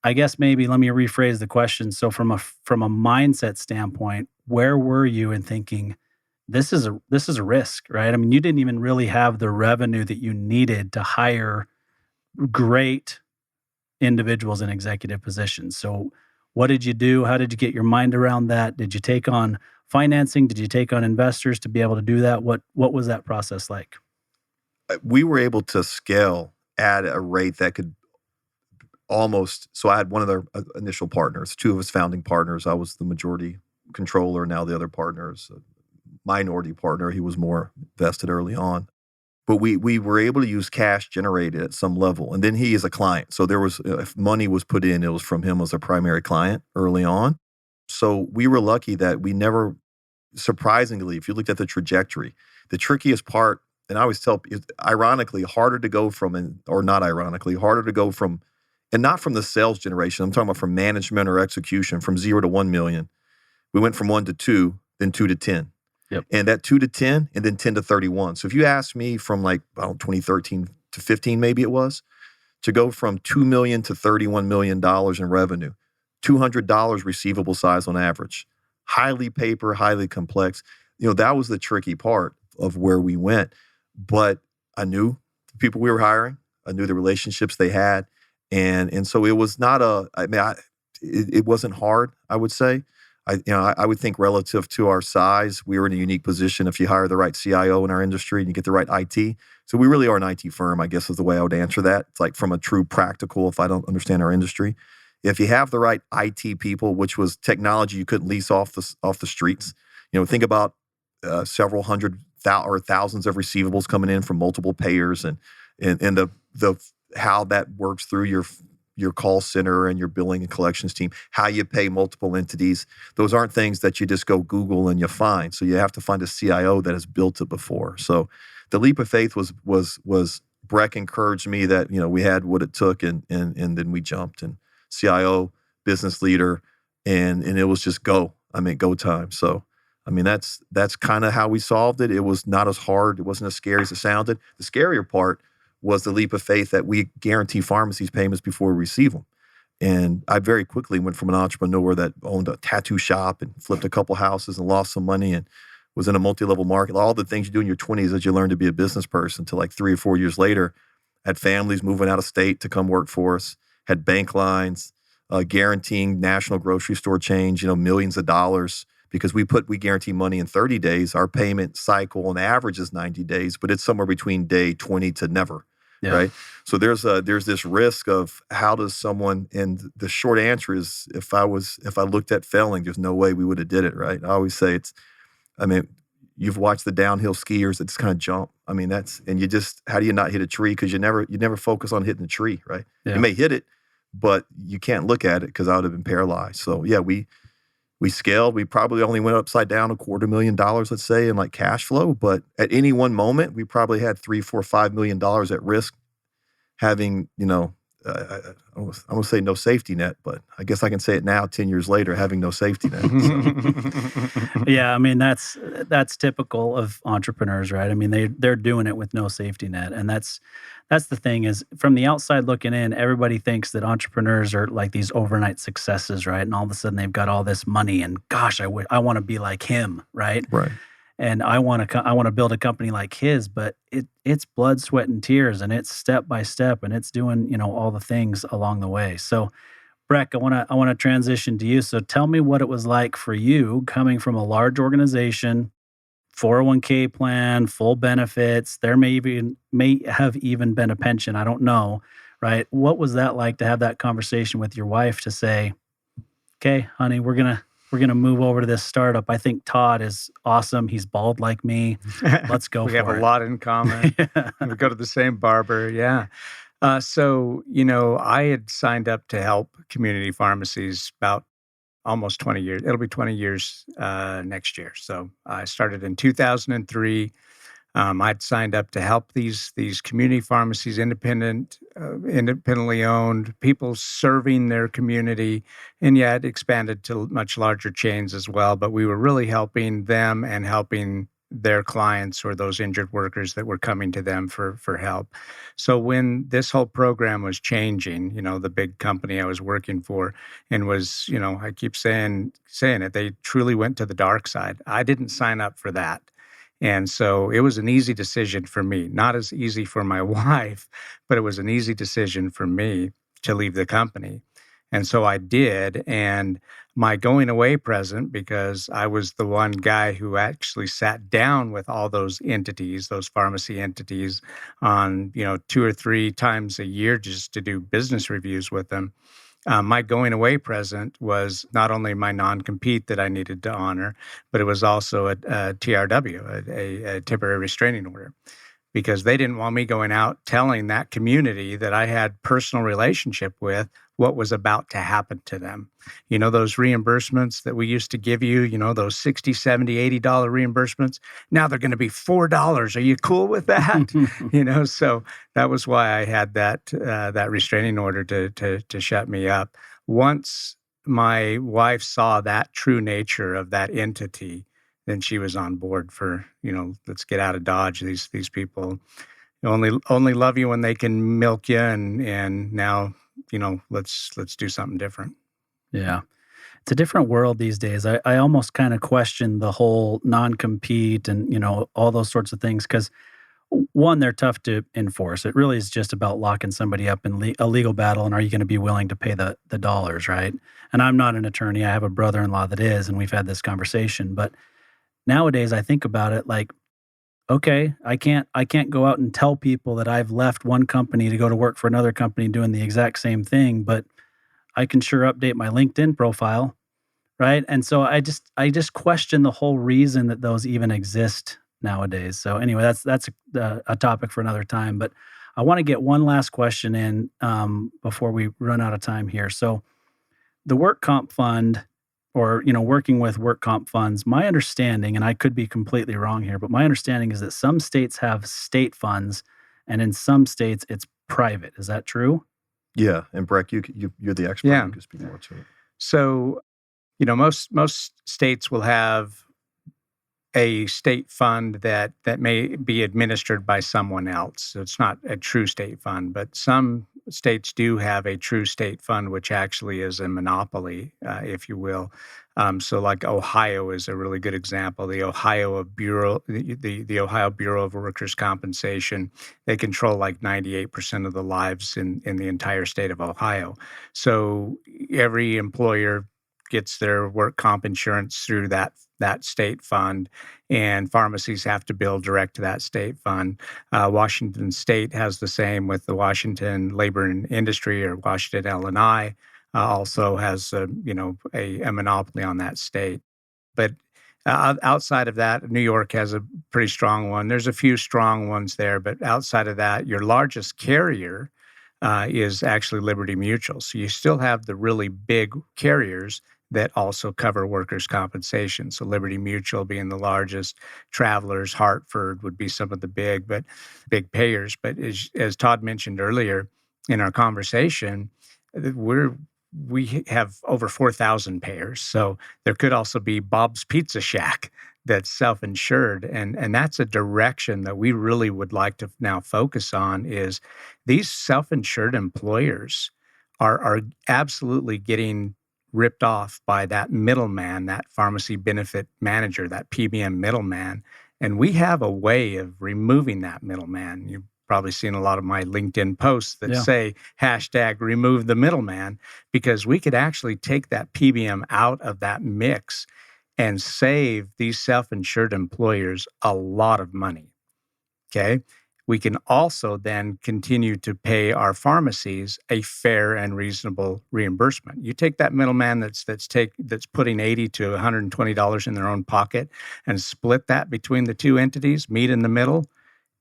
[SPEAKER 2] I guess maybe let me rephrase the question. So from a mindset standpoint, where were you in thinking this is a risk, right? I mean, you didn't even really have the revenue that you needed to hire great individuals in executive positions. So what did you do? How did you get your mind around that? Did you take on financing? Did you take on investors to be able to do that? What was that process like?
[SPEAKER 4] We were able to scale at a rate that could almost, so I had one of the initial partners, 2 of his founding partners. I was the majority controller. Now the other partner is a minority partner. He was more vested early on. But we were able to use cash generated at some level. And then he is a client. So there was, if money was put in, it was from him as a primary client early on. So we were lucky that we never, surprisingly, if you looked at the trajectory, the trickiest part, and I always tell, ironically, harder to go from, and not from the sales generation. I'm talking about from management or execution, from 0 to 1 million. We went from 1 to 2, then 2 to 10.
[SPEAKER 2] Yep.
[SPEAKER 4] And that 2 to 10, and then 10 to 31. So if you ask me from 2013 to 15, maybe it was, to go from $2 million to $31 million in revenue, $200 receivable size on average, highly paper, highly complex. That was the tricky part of where we went. But I knew the people we were hiring. I knew the relationships they had. And so it was not it wasn't hard, I would say. I would think relative to our size, we were in a unique position if you hire the right CIO in our industry and you get the right IT. So we really are an IT firm, I guess is the way I would answer that. It's like from a true practical, if I don't understand our industry. If you have the right IT people, which was technology you couldn't lease off the streets, think about several hundred or thousands of receivables coming in from multiple payers and the how that works through your call center and your billing and collections team, how you pay multiple entities. Those aren't things that you just go Google and you find. So you have to find a CIO that has built it before. So the leap of faith was Breck encouraged me that, we had what it took and then we jumped, and CIO, business leader, and it was just go time. So, that's kind of how we solved it. It was not as hard. It wasn't as scary as it sounded. The scarier part was the leap of faith that we guarantee pharmacies payments before we receive them. And I very quickly went from an entrepreneur that owned a tattoo shop and flipped a couple houses and lost some money and was in a multi-level market, all the things you do in your 20s as you learn to be a business person, to like 3 or 4 years later, had families moving out of state to come work for us, had bank lines, guaranteeing national grocery store chains, millions of dollars, because we guarantee money in 30 days. Our payment cycle on average is 90 days, but it's somewhere between day 20 to never.
[SPEAKER 2] Yeah.
[SPEAKER 4] right? So there's this risk of how does someone, and the short answer is if I looked at failing, there's no way we would have did it, right? I always say you've watched the downhill skiers that just kind of jump. And how do you not hit a tree? Because you never focus on hitting the tree, right?
[SPEAKER 2] Yeah.
[SPEAKER 4] You may hit it, but you can't look at it because I would have been paralyzed. So yeah, we scaled. We probably only went upside down $250,000, let's say, in like cash flow. But at any one moment, we probably had $3, $4, $5 million at risk, having, I won't say no safety net, but I guess I can say it now, 10 years later, having no safety net. So.
[SPEAKER 2] Yeah, that's typical of entrepreneurs, right? They're doing it with no safety net, and that's the thing is, from the outside looking in, everybody thinks that entrepreneurs are like these overnight successes, right? And all of a sudden they've got all this money, and gosh, I want to be like him, right?
[SPEAKER 4] Right.
[SPEAKER 2] And I want to build a company like his, but it's blood, sweat, and tears, and it's step by step, and it's doing all the things along the way. So, Breck, I want to transition to you. So, tell me what it was like for you coming from a large organization, 401k plan, full benefits. There may have even been a pension. I don't know, right? What was that like to have that conversation with your wife to say, "Okay, honey, we're gonna move over to this startup. I think Todd is awesome. He's bald like me. Let's go for it."
[SPEAKER 3] We have a lot in common.
[SPEAKER 2] Yeah.
[SPEAKER 3] We go to the same barber. Yeah. So, I had signed up to help community pharmacies about almost 20 years. It'll be 20 years next year. So I started in 2003. I'd signed up to help these community pharmacies, independently owned, people serving their community, and yet expanded to much larger chains as well. But we were really helping them and helping their clients or those injured workers that were coming to them for help. So when this whole program was changing, the big company I was working for, and was, I keep saying it, they truly went to the dark side. I didn't sign up for that. And so it was an easy decision for me, not as easy for my wife, but it was an easy decision for me to leave the company. And so I did. And my going away present, because I was the one guy who actually sat down with all those entities, those pharmacy entities, on 2 or 3 times a year just to do business reviews with them. My going away present was not only my non-compete that I needed to honor, but it was also a TRW, a temporary restraining order, because they didn't want me going out telling that community that I had personal relationship with what was about to happen to them. Those reimbursements that we used to give you, those $60, $70, $80 reimbursements, now they're going to be $4. Are you cool with that? So that was why I had that restraining order to shut me up. Once my wife saw that true nature of that entity, then she was on board for, let's get out of Dodge. These people only love you when they can milk you, and now, let's do something different.
[SPEAKER 2] Yeah. It's a different world these days. I almost kind of question the whole non-compete and, all those sorts of things, because one, they're tough to enforce. It really is just about locking somebody up in a legal battle, and are you going to be willing to pay the dollars, right? And I'm not an attorney. I have a brother-in-law that is, and we've had this conversation. But nowadays I think about it like, okay, I can't go out and tell people that I've left one company to go to work for another company doing the exact same thing, but I can sure update my LinkedIn profile, right? And so I just question the whole reason that those even exist nowadays. So anyway, that's a topic for another time. But I want to get one last question in before we run out of time here. So the work comp fund, or working with work comp funds, my understanding, and I could be completely wrong here, but my understanding is that some states have state funds, and in some states it's private. Is that true?
[SPEAKER 4] Yeah, and Breck, you're the expert.
[SPEAKER 3] Yeah.
[SPEAKER 4] You can speak more to it.
[SPEAKER 3] So, most states will have a state fund that may be administered by someone else. So it's not a true state fund, but some states do have a true state fund, which actually is a monopoly, if you will. So like Ohio is a really good example. The Ohio Bureau of Workers' Compensation, they control like 98% of the lives in the entire state of Ohio. So every employer gets their work comp insurance through that state fund, and pharmacies have to bill direct to that state fund. Washington State has the same with the Washington Labor and Industry, or Washington L&I, also has a monopoly on that state. But outside of that, New York has a pretty strong one. There's a few strong ones there, but outside of that, your largest carrier is actually Liberty Mutual. So you still have the really big carriers that also cover workers' compensation. So Liberty Mutual being the largest, Travelers, Hartford would be some of the big payers. But as Todd mentioned earlier in our conversation, we have over 4,000 payers. So there could also be Bob's Pizza Shack that's self-insured. And that's a direction that we really would like to now focus on, is these self-insured employers are absolutely getting ripped off by that middleman, that pharmacy benefit manager, that PBM middleman. And we have a way of removing that middleman. You've probably seen a lot of my LinkedIn posts that say #remove the middleman, because we could actually take that PBM out of that mix and save these self-insured employers a lot of money. Okay. We can also then continue to pay our pharmacies a fair and reasonable reimbursement. You take that middleman that's putting $80 to $120 in their own pocket and split that between the two entities, meet in the middle.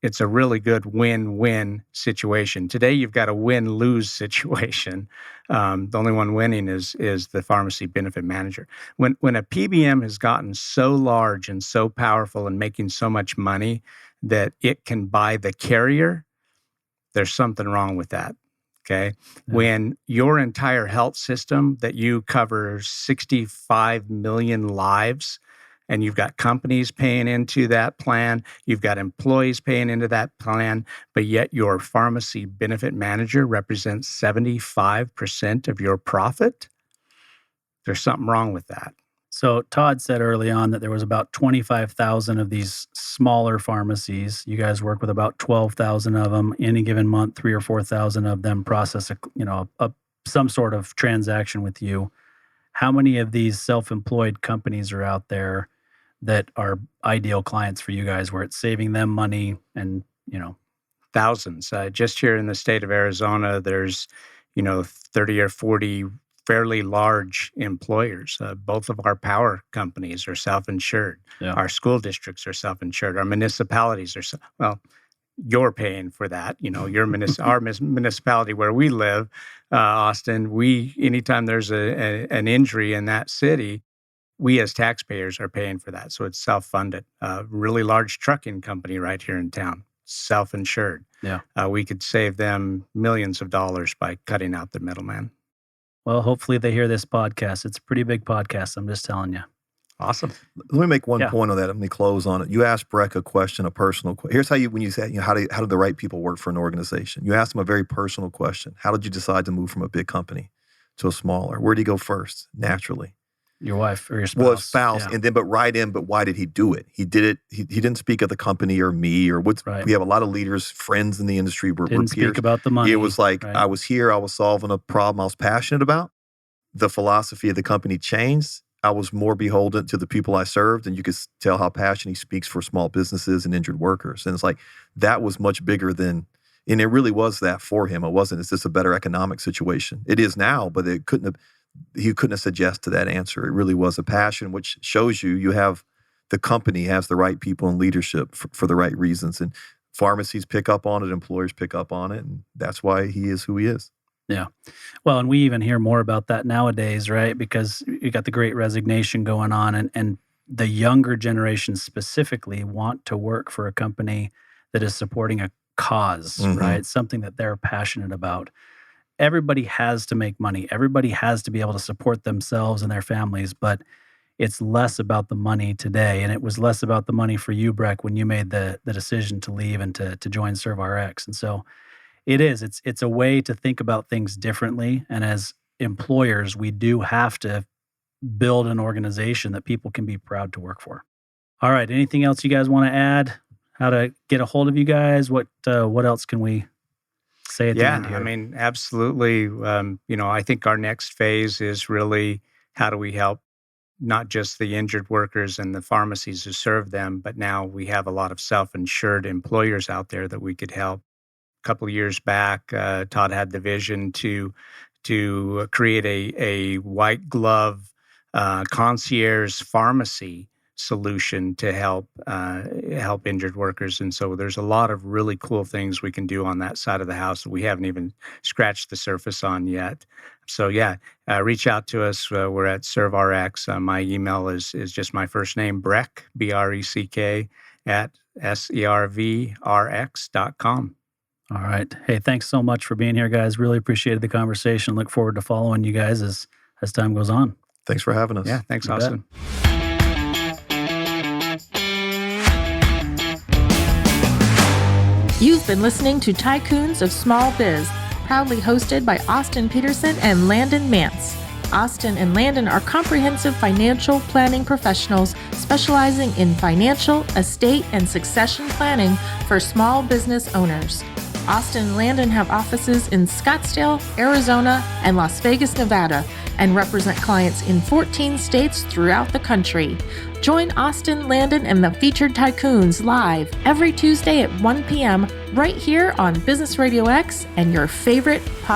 [SPEAKER 3] It's a really good win-win situation. Today, you've got a win-lose situation. The only one winning is the pharmacy benefit manager. When a PBM has gotten so large and so powerful and making so much money that it can buy the carrier, there's something wrong with that. Okay. Yeah. When your entire health system that you cover 65 million lives, and you've got companies paying into that plan, you've got employees paying into that plan, but yet your pharmacy benefit manager represents 75% of your profit, there's something wrong with that.
[SPEAKER 2] So Todd said early on that there was about 25,000 of these smaller pharmacies. You guys work with about 12,000 of them. Any given month, 3,000 or 4,000 of them process some sort of transaction with you. How many of these self-employed companies are out there that are ideal clients for you guys, where it's saving them money and,
[SPEAKER 3] Thousands. Just here in the state of Arizona, there's, 30 or 40 fairly large employers. Both of our power companies are self-insured. Yeah. Our school districts are self-insured. Our municipalities are you're paying for that. Our municipality where we live, Austin, anytime there's an injury in that city, we as taxpayers are paying for that. So it's self-funded. Really large trucking company right here in town, self-insured. Yeah. We could save them millions of dollars by cutting out the middleman.
[SPEAKER 2] Well, hopefully they hear this podcast. It's a pretty big podcast, I'm just telling you.
[SPEAKER 3] Awesome.
[SPEAKER 4] Let me make one point on that. Let me close on it. You asked Breck a question, a personal question. Here's how when you say, how do the right people work for an organization? You asked them a very personal question. How did you decide to move from a big company to a smaller? Where did you go first, naturally?
[SPEAKER 2] Your wife or your spouse.
[SPEAKER 4] Well, spouse. Yeah. And then, but why did he do it? He did it. He didn't speak of the company or me or what's, right. We have a lot of leaders, friends in the industry. We're
[SPEAKER 2] didn't
[SPEAKER 4] peers.
[SPEAKER 2] Speak about the money.
[SPEAKER 4] It was like, right. I was here, I was solving a problem I was passionate about. The philosophy of the company changed. I was more beholden to the people I served, and you could tell how passionate he speaks for small businesses and injured workers. And it's like, that was much bigger than, and it really was that for him. It wasn't, it's just a better economic situation. It is now, but he couldn't have suggested that answer. It really was a passion, which shows you have, the company has the right people in leadership for the right reasons. And pharmacies pick up on it, employers pick up on it, and that's why he is who he is.
[SPEAKER 2] Yeah. Well, and we even hear more about that nowadays, right? Because you got the Great Resignation going on, and the younger generation specifically want to work for a company that is supporting a cause, mm-hmm. right? Something that they're passionate about. Everybody has to make money. Everybody has to be able to support themselves and their families, but it's less about the money today. And it was less about the money for you, Breck, when you made the decision to leave and to join ServRx. And so it's a way to think about things differently. And as employers, we do have to build an organization that people can be proud to work for. All right. Anything else you guys want to add? How to get a hold of you guys? What else can we say at the end here?
[SPEAKER 3] I mean, absolutely. I think our next phase is really how do we help not just the injured workers and the pharmacies who serve them, but now we have a lot of self-insured employers out there that we could help. A couple of years back, Todd had the vision to create a white glove concierge pharmacy solution to help injured workers. And so there's a lot of really cool things we can do on that side of the house that we haven't even scratched the surface on yet. So reach out to us. We're at ServRx. My email is just my first name, Breck, BRECK, at ServRx.com.
[SPEAKER 2] All right. Hey, thanks so much for being here, guys. Really appreciated the conversation. Look forward to following you guys as time goes on.
[SPEAKER 4] Thanks for having us.
[SPEAKER 3] Yeah, thanks,
[SPEAKER 2] You
[SPEAKER 3] Austin.
[SPEAKER 2] bet.
[SPEAKER 1] You've been listening to Tycoons of Small Biz, proudly hosted by Austin Peterson and Landon Mance. Austin and Landon are comprehensive financial planning professionals specializing in financial, estate, and succession planning for small business owners. Austin and Landon have offices in Scottsdale, Arizona, and Las Vegas, Nevada, and represent clients in 14 states throughout the country. Join Austin, Landon, and the featured Tycoons live every Tuesday at 1 p.m. right here on Business RadioX and your favorite podcast.